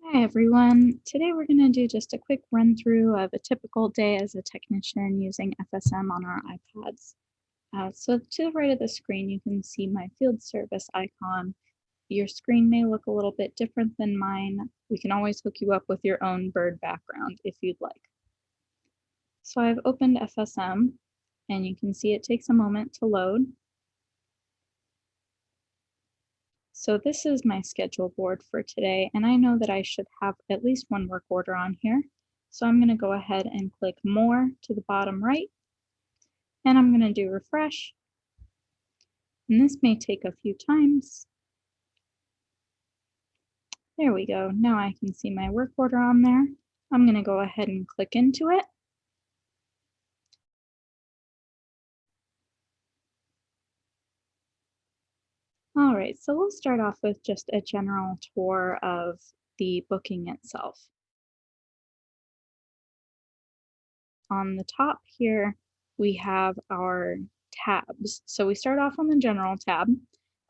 Hi everyone. Today we're going to do just a quick run through of a typical day as a technician using FSM on our iPads. So to the right of the screen you can see my field service icon. Your screen may look a little bit different than mine. We can always hook you up with your own bird background if you'd like. So I've opened FSM and you can see it takes a moment to load. So this is my schedule board for today, and I know that I should have at least one work order on here. So I'm going to go ahead and click More to the bottom right, and I'm going to do Refresh. And this may take a few times. There we go. Now I can see my work order on there. I'm going to go ahead and click into it. All right, so we'll start off with just a general tour of the booking itself. On the top here, we have our tabs. So we start off on the general tab.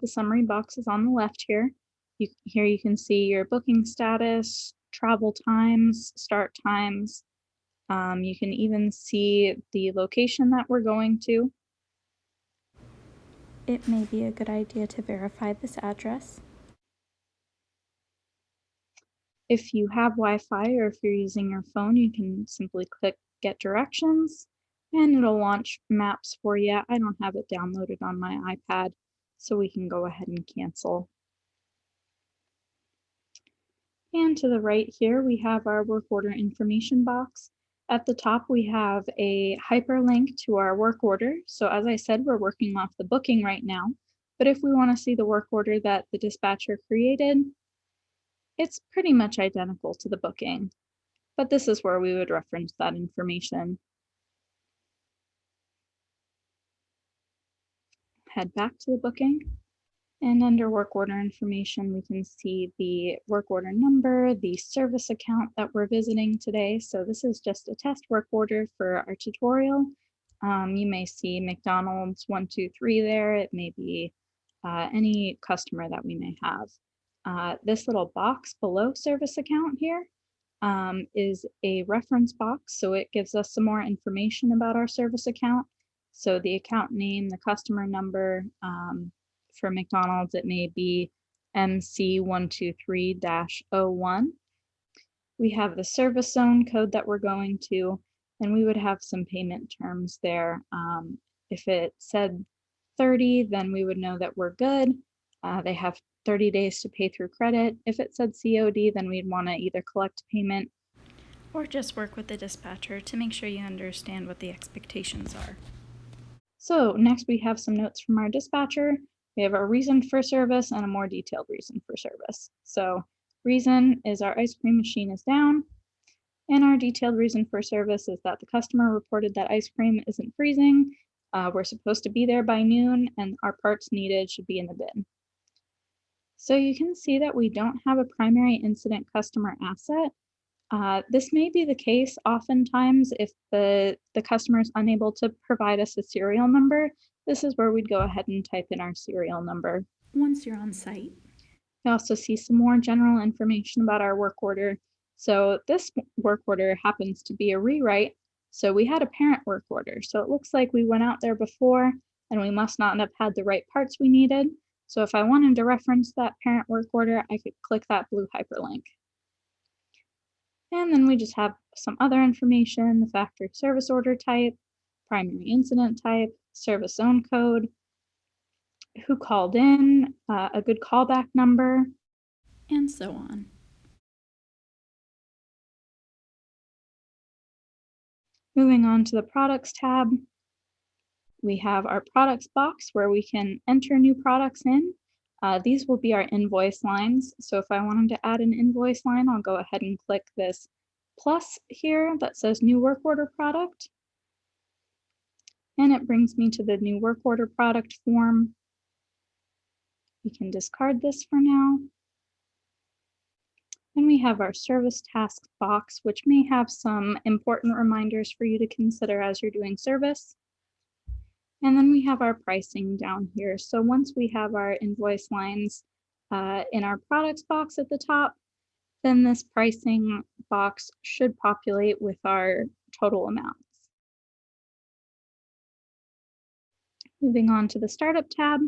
The summary box is on the left here. Here you can see your booking status, travel times, start times. You can even see the location that we're going to. It may be a good idea to verify this address. If you have Wi-Fi or if you're using your phone, you can simply click Get Directions and it'll launch maps for you. I don't have it downloaded on my iPad, so we can go ahead and cancel. And to the right here, we have our work order information box. At the top, we have a hyperlink to our work order. So as I said, we're working off the booking right now. But if we want to see the work order that the dispatcher created, it's pretty much identical to the booking. But this is where we would reference that information. Head back to the booking. And under work order information, we can see the work order number, the service account that we're visiting today. So this is just a test work order for our tutorial. You may see McDonald's 123 there. It may be any customer that we may have. This little box below service account here is a reference box. So it gives us some more information about our service account. So the account name, the customer number, for McDonald's, it may be MC123-01. We have the service zone code that we're going to, and we would have some payment terms there. If it said 30, then we would know that we're good. They have 30 days to pay through credit. If it said COD, then we'd want to either collect payment or just work with the dispatcher to make sure you understand what the expectations are. So next we have some notes from our dispatcher. We have a reason for service and a more detailed reason for service. So reason is our ice cream machine is down, and our detailed reason for service is that the customer reported that ice cream isn't freezing. We're supposed to be there by noon, and our parts needed should be in the bin. So you can see that we don't have a primary incident customer asset. This may be the case oftentimes if the customer is unable to provide us a serial number. This is where we'd go ahead and type in our serial number. Once you're on site, You also see some more general information about our work order. So this work order happens to be a rewrite. So we had a parent work order. So it looks like we went out there before and we must not have had the right parts we needed. So if I wanted to reference that parent work order, I could click that blue hyperlink. And then we just have some other information, the factory service order type, primary incident type, service zone code, who called in, a good callback number, and so on. Moving on to the products tab, we have our products box where we can enter new products in. These will be our invoice lines. So if I wanted to add an invoice line, I'll go ahead and click this plus here that says new work order product. And it brings me to the new work order product form. We can discard this for now. Then we have our service tasks box, which may have some important reminders for you to consider as you're doing service. And then we have our pricing down here. So once we have our invoice lines in our products box at the top, then this pricing box should populate with our total amounts. Moving on to the Startup tab,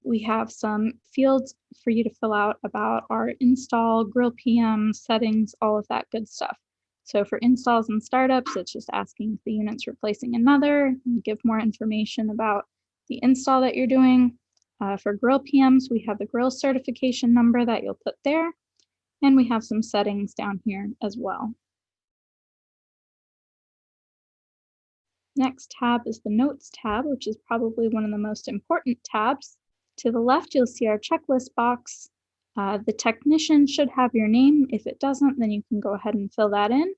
we have some fields for you to fill out about our install, grill PM, settings, all of that good stuff. So for installs and startups, it's just asking if the unit's replacing another, and give more information about the install that you're doing. For grill PMs, we have the grill certification number that you'll put there, and we have some settings down here as well. Next tab is the Notes tab, which is probably one of the most important tabs. To the left, you'll see our checklist box. The technician should have your name. If it doesn't, then you can go ahead and fill that in.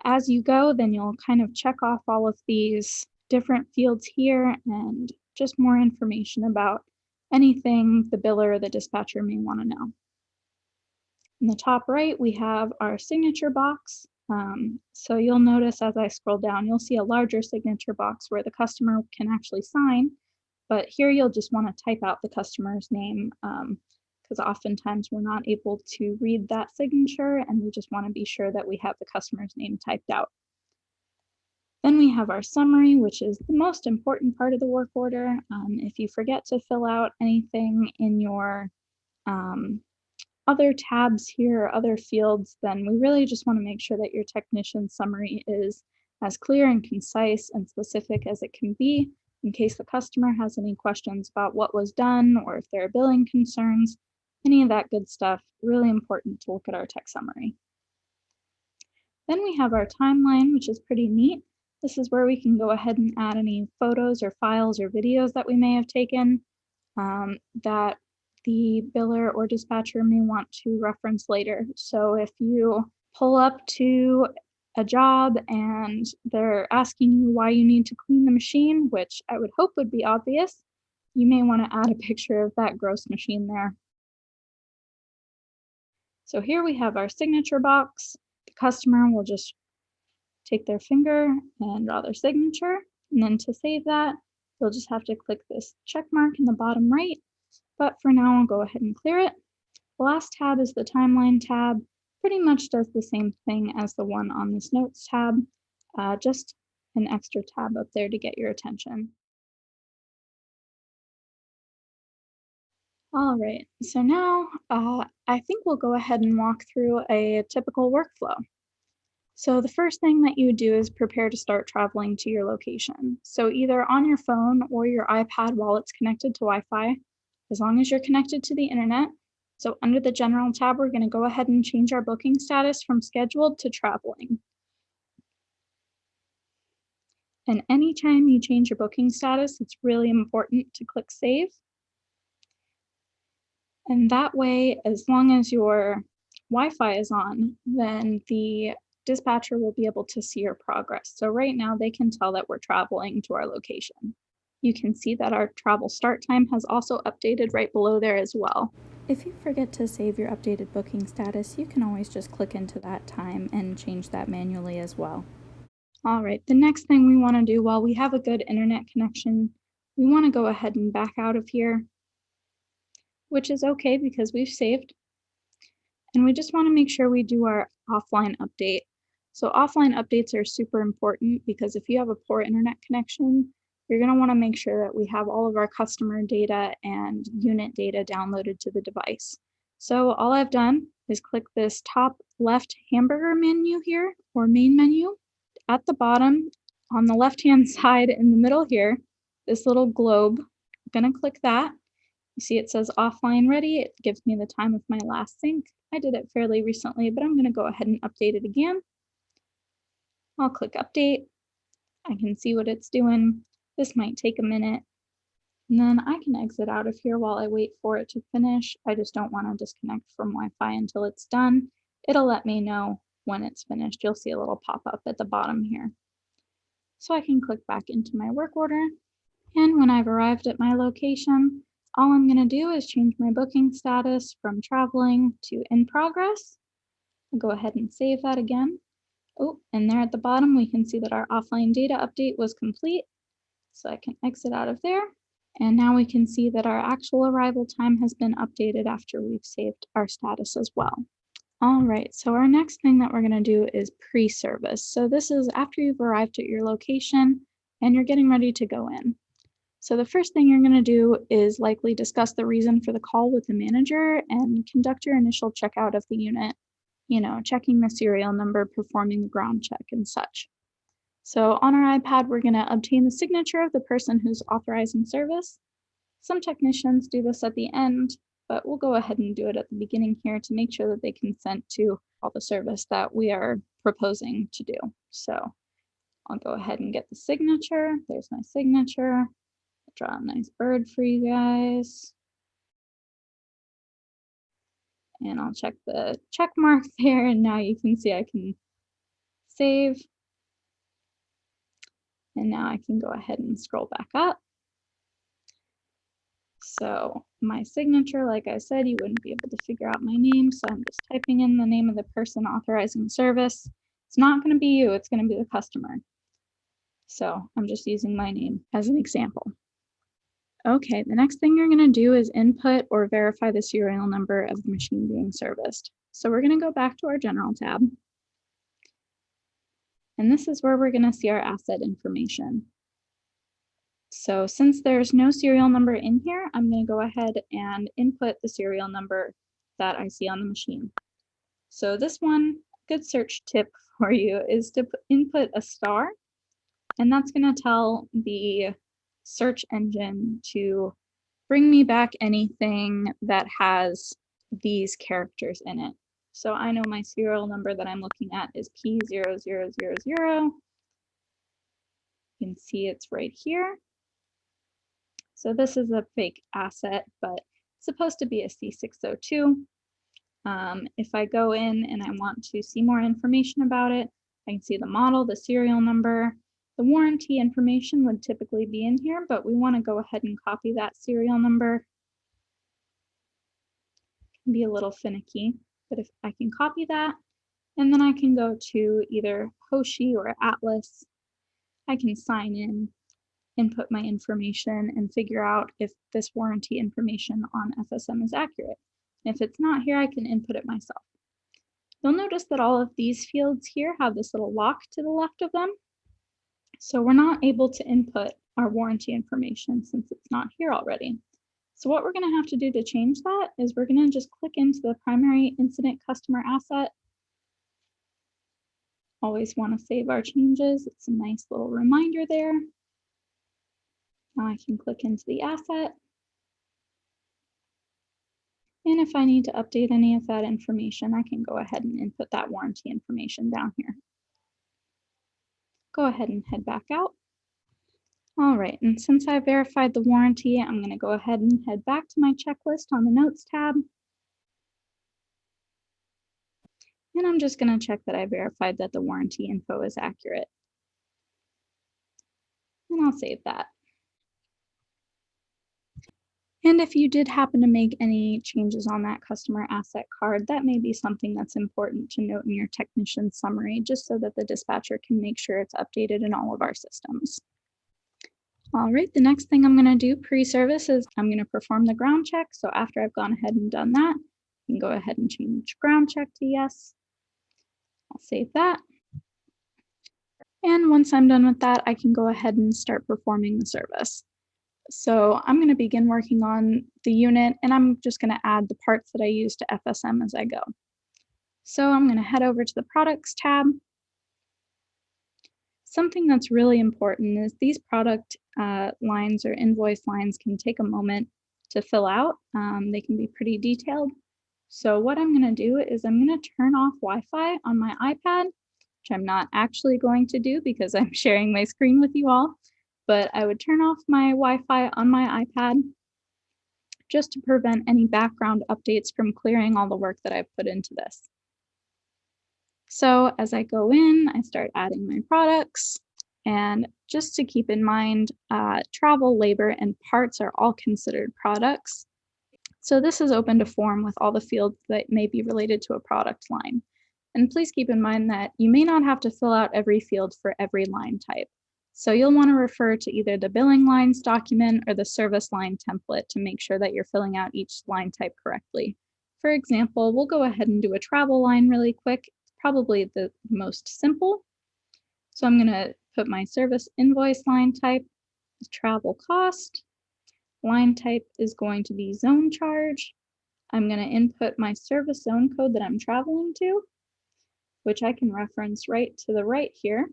As you go, then you'll kind of check off all of these different fields here and just more information about anything the biller or the dispatcher may want to know. In the top right, we have our signature box. So you'll notice as I scroll down, you'll see a larger signature box where the customer can actually sign, but here you'll just want to type out the customer's name because oftentimes we're not able to read that signature and we just want to be sure that we have the customer's name typed out. Then we have our summary, which is the most important part of the work order. If you forget to fill out anything in your other tabs here or other fields, then we really just want to make sure that your technician summary is as clear and concise and specific as it can be in case the customer has any questions about what was done or if there are billing concerns, any of that good stuff. Really important to look at our tech summary. Then we have our timeline, which is pretty neat. This is where we can go ahead and add any photos or files or videos that we may have taken that the biller or dispatcher may want to reference later. So if you pull up to a job and they're asking you why you need to clean the machine, which I would hope would be obvious, you may want to add a picture of that gross machine there. So here we have our signature box. The customer will just take their finger and draw their signature. And then to save that, you'll just have to click this check mark in the bottom right. But for now, I'll go ahead and clear it. The last tab is the timeline tab. Pretty much does the same thing as the one on this notes tab, just an extra tab up there to get your attention. All right, so now I think we'll go ahead and walk through a typical workflow. So the first thing that you would do is prepare to start traveling to your location. So either on your phone or your iPad while it's connected to Wi-Fi, as long as you're connected to the internet. So under the General tab, we're going to go ahead and change our booking status from scheduled to traveling. And anytime you change your booking status, it's really important to click Save. And that way, as long as your Wi-Fi is on, then the dispatcher will be able to see your progress. So right now they can tell that we're traveling to our location. You can see that our travel start time has also updated right below there as well. If you forget to save your updated booking status, you can always just click into that time and change that manually as well. All right, the next thing we want to do while we have a good internet connection, we want to go ahead and back out of here, which is okay because we've saved. And we just want to make sure we do our offline update. So offline updates are super important because if you have a poor internet connection, you're going to want to make sure that we have all of our customer data and unit data downloaded to the device. So all I've done is click this top left hamburger menu here, or main menu. At the bottom, on the left-hand side in the middle here, this little globe, I'm going to click that. You see it says offline ready. It gives me the time of my last sync. I did it fairly recently, but I'm going to go ahead and update it again. I'll click update. I can see what it's doing. This might take a minute. And then I can exit out of here while I wait for it to finish. I just don't want to disconnect from Wi-Fi until it's done. It'll let me know when it's finished. You'll see a little pop-up at the bottom here. So I can click back into my work order. And when I've arrived at my location, all I'm going to do is change my booking status from traveling to in progress. I'll go ahead and save that again. Oh, and there at the bottom, we can see that our offline data update was complete. So I can exit out of there. And now we can see that our actual arrival time has been updated after we've saved our status as well. All right, so our next thing that we're going to do is pre-service. So this is after you've arrived at your location and you're getting ready to go in. So the first thing you're going to do is likely discuss the reason for the call with the manager and conduct your initial checkout of the unit, checking the serial number, performing the ground check and such. So on our iPad, we're going to obtain the signature of the person who's authorizing service. Some technicians do this at the end, but we'll go ahead and do it at the beginning here to make sure that they consent to all the service that we are proposing to do. So I'll go ahead and get the signature. There's my signature. I'll draw a nice bird for you guys. And I'll check the check mark there, and now you can see I can save. And now I can go ahead and scroll back up. So my signature, like I said, you wouldn't be able to figure out my name, so I'm just typing in the name of the person authorizing the service. It's not going to be you, it's going to be the customer. So I'm just using my name as an example. Okay, the next thing you're going to do is input or verify the serial number of the machine being serviced. So we're going to go back to our General tab. And this is where we're going to see our asset information. So since there's no serial number in here, I'm going to go ahead and input the serial number that I see on the machine. So this one, good search tip for you is to input a star, and that's going to tell the search engine to bring me back anything that has these characters in it. So I know my serial number that I'm looking at is P0000. You can see it's right here. So this is a fake asset, but it's supposed to be a C602. If I go in and I want to see more information about it, I can see the model, the serial number. The warranty information would typically be in here, but we want to go ahead and copy that serial number. It can be a little finicky, but if I can copy that, and then I can go to either Hoshi or Atlas. I can sign in, input my information, and figure out if this warranty information on FSM is accurate. If it's not here, I can input it myself. You'll notice that all of these fields here have this little lock to the left of them. So we're not able to input our warranty information since it's not here already. So what we're going to have to do to change that is we're going to just click into the primary incident customer asset. Always want to save our changes. It's a nice little reminder there. Now I can click into the asset. And if I need to update any of that information, I can go ahead and input that warranty information down here. Go ahead and head back out. All right, and since I verified the warranty, I'm going to go ahead and head back to my checklist on the Notes tab. And I'm just going to check that I verified that the warranty info is accurate. And I'll save that. And if you did happen to make any changes on that customer asset card, that may be something that's important to note in your technician summary, just so that the dispatcher can make sure it's updated in all of our systems. All right, the next thing I'm going to do pre-service is I'm going to perform the ground check. So after I've gone ahead and done that, I can go ahead and change ground check to yes. I'll save that. And once I'm done with that, I can go ahead and start performing the service. So I'm going to begin working on the unit, and I'm just going to add the parts that I use to FSM as I go. So I'm going to head over to the Products tab. Something that's really important is these product lines or invoice lines can take a moment to fill out. They can be pretty detailed. So what I'm going to do is I'm going to turn off Wi-Fi on my iPad, which I'm not actually going to do because I'm sharing my screen with you all. But I would turn off my Wi-Fi on my iPad just to prevent any background updates from clearing all the work that I've put into this. So as I go in, I start adding my products, and just to keep in mind, travel, labor, and parts are all considered products. So this is open to form with all the fields that may be related to a product line. And please keep in mind that you may not have to fill out every field for every line type. So you'll want to refer to either the billing lines document or the service line template to make sure that you're filling out each line type correctly. For example, we'll go ahead and do a travel line really quick. It's probably the most simple. So I'm going to put my service invoice line type, travel cost. Line type is going to be zone charge. I'm going to input my service zone code that I'm traveling to, which I can reference right to the right here.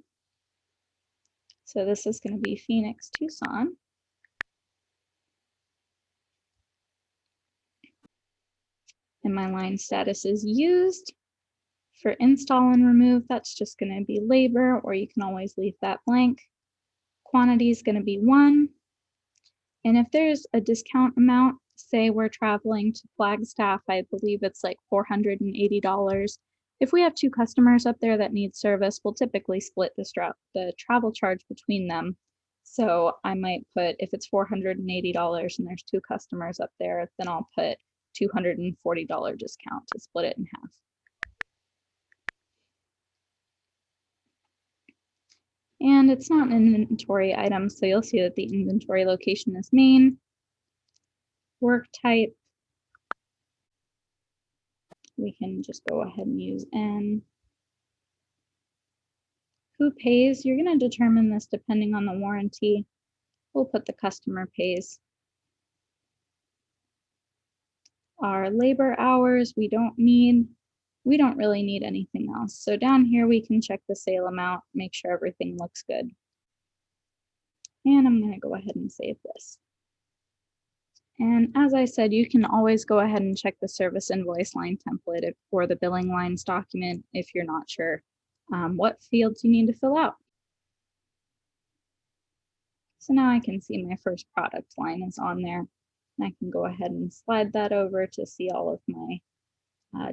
So this is going to be Phoenix, Tucson. And my line status is used. For install and remove, that's just going to be labor, or you can always leave that blank. Quantity is going to be 1. And if there's a discount amount, say we're traveling to Flagstaff, I believe it's like $480. If we have 2 customers up there that need service, we'll typically split the travel charge between them. So I might put, if it's $480 and there's 2 customers up there, then I'll put $240 discount to split it in half. And it's not an inventory item, so you'll see that the inventory location is main. Work type, we can just go ahead and use N. Who pays? You're going to determine this depending on the warranty. We'll put the customer pays. Our labor hours, we don't really need anything else. So down here, we can check the sale amount, make sure everything looks good. And I'm going to go ahead and save this. And as I said, you can always go ahead and check the service invoice line template or the billing lines document if you're not sure what fields you need to fill out. So now I can see my first product line is on there. And I can go ahead and slide that over to see all of my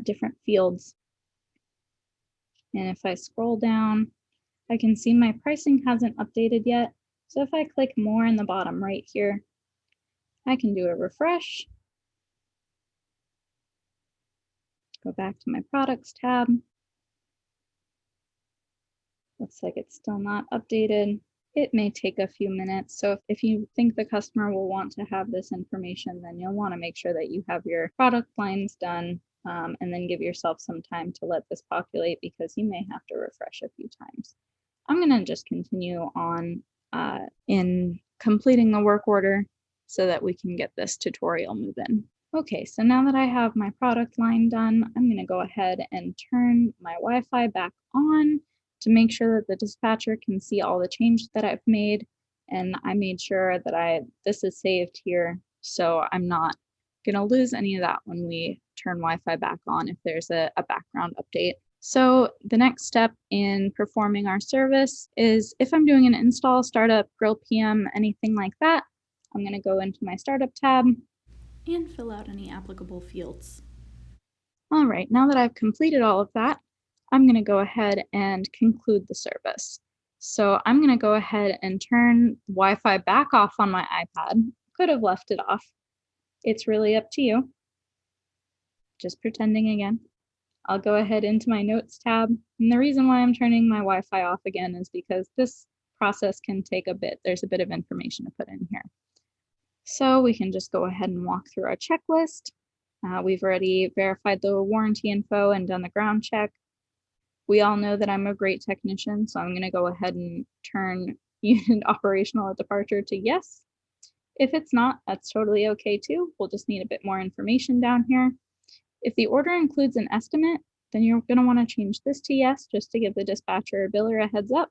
different fields. And if I scroll down, I can see my pricing hasn't updated yet. So if I click more in the bottom right here, I can do a refresh. Go back to my products tab. Looks like it's still not updated. It may take a few minutes. So if you think the customer will want to have this information, then you'll want to make sure that you have your product lines done and then give yourself some time to let this populate because you may have to refresh a few times. I'm going to just continue on in completing the work order so that we can get this tutorial moving. Okay, so now that I have my product line done, I'm going to go ahead and turn my Wi-Fi back on to make sure that the dispatcher can see all the changes that I've made. And I made sure that this is saved here, so I'm not going to lose any of that when we turn Wi-Fi back on if there's a background update. So the next step in performing our service is if I'm doing an install, startup, grill PM, anything like that, I'm going to go into my startup tab and fill out any applicable fields. All right, now that I've completed all of that, I'm going to go ahead and conclude the service. So I'm going to go ahead and turn Wi-Fi back off on my iPad. Could have left it off. It's really up to you. Just pretending again. I'll go ahead into my notes tab. And the reason why I'm turning my Wi-Fi off again is because this process can take a bit. There's a bit of information to put in here. So we can just go ahead and walk through our checklist. We've already verified the warranty info and done the ground check. We all know that I'm a great technician, so I'm going to go ahead and turn unit operational at departure to yes. If it's not, that's totally okay too. We'll just need a bit more information down here. If the order includes an estimate, then you're going to want to change this to yes, just to give the dispatcher or biller a heads up.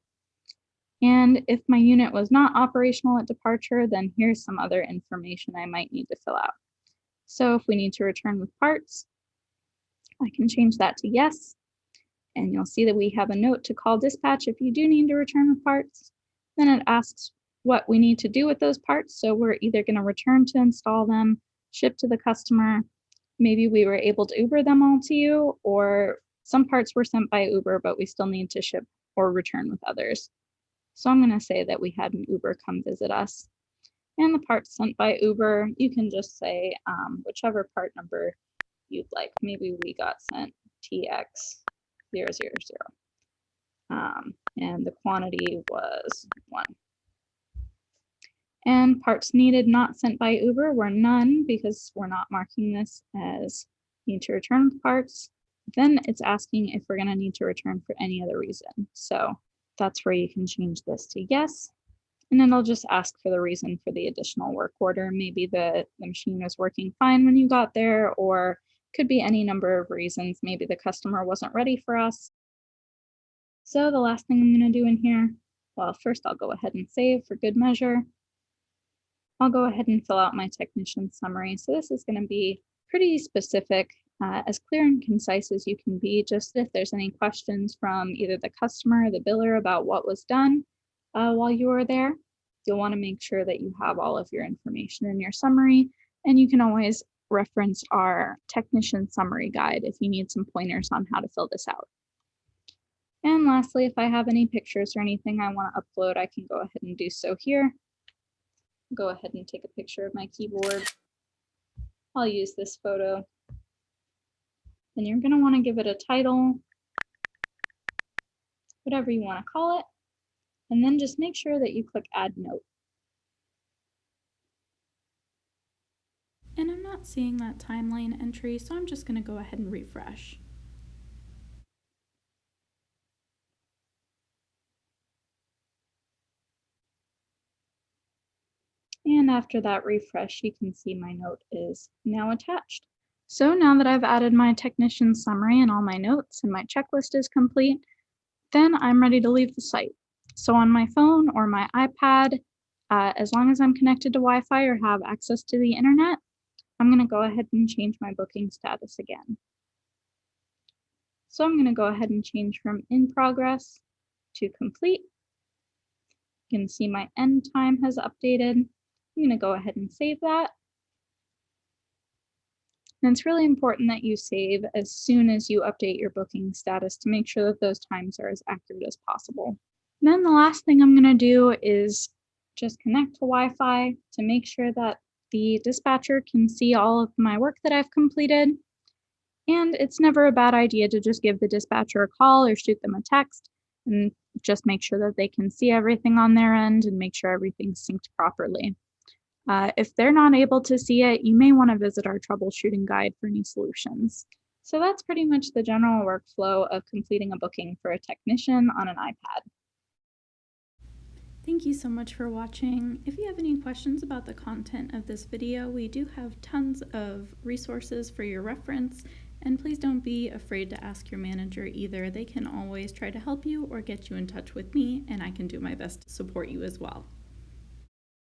And if my unit was not operational at departure, then here's some other information I might need to fill out. So if we need to return with parts, I can change that to yes. And you'll see that we have a note to call dispatch if you do need to return with parts. Then it asks what we need to do with those parts. So we're either going to return to install them, ship to the customer. Maybe we were able to Uber them all to you, or some parts were sent by Uber, but we still need to ship or return with others. So I'm going to say that we had an Uber come visit us. And the parts sent by Uber, you can just say whichever part number you'd like. Maybe we got sent TX000. And the quantity was 1. And parts needed not sent by Uber were none because we're not marking this as need to return parts. Then it's asking if we're going to need to return for any other reason. So that's where you can change this to yes. And then it'll just ask for the reason for the additional work order. Maybe the machine was working fine when you got there, or could be any number of reasons. Maybe the customer wasn't ready for us. So the last thing I'm going to do in here, well, first I'll go ahead and save for good measure. I'll go ahead and fill out my technician summary. So this is going to be pretty specific, as clear and concise as you can be, just if there's any questions from either the customer or the biller about what was done while you were there. You'll want to make sure that you have all of your information in your summary, and you can always reference our technician summary guide if you need some pointers on how to fill this out. And lastly, if I have any pictures or anything I want to upload, I can go ahead and do so here. Go ahead and take a picture of my keyboard. I'll use this photo. And you're going to want to give it a title, whatever you want to call it, and then just make sure that you click Add Note. And I'm not seeing that timeline entry, so I'm just going to go ahead and refresh. And after that refresh, you can see my note is now attached. So now that I've added my technician summary and all my notes and my checklist is complete, then I'm ready to leave the site. So on my phone or my iPad, as long as I'm connected to Wi-Fi or have access to the internet, I'm going to go ahead and change my booking status again. So I'm going to go ahead and change from in progress to complete. You can see my end time has updated. I'm going to go ahead and save that. And it's really important that you save as soon as you update your booking status to make sure that those times are as accurate as possible. And then the last thing I'm going to do is just connect to Wi-Fi to make sure that the dispatcher can see all of my work that I've completed. And it's never a bad idea to just give the dispatcher a call or shoot them a text and just make sure that they can see everything on their end and make sure everything's synced properly. If they're not able to see it, you may want to visit our troubleshooting guide for any solutions. So that's pretty much the general workflow of completing a booking for a technician on an iPad. Thank you so much for watching. If you have any questions about the content of this video, we do have tons of resources for your reference, and please don't be afraid to ask your manager either. They can always try to help you or get you in touch with me, and I can do my best to support you as well.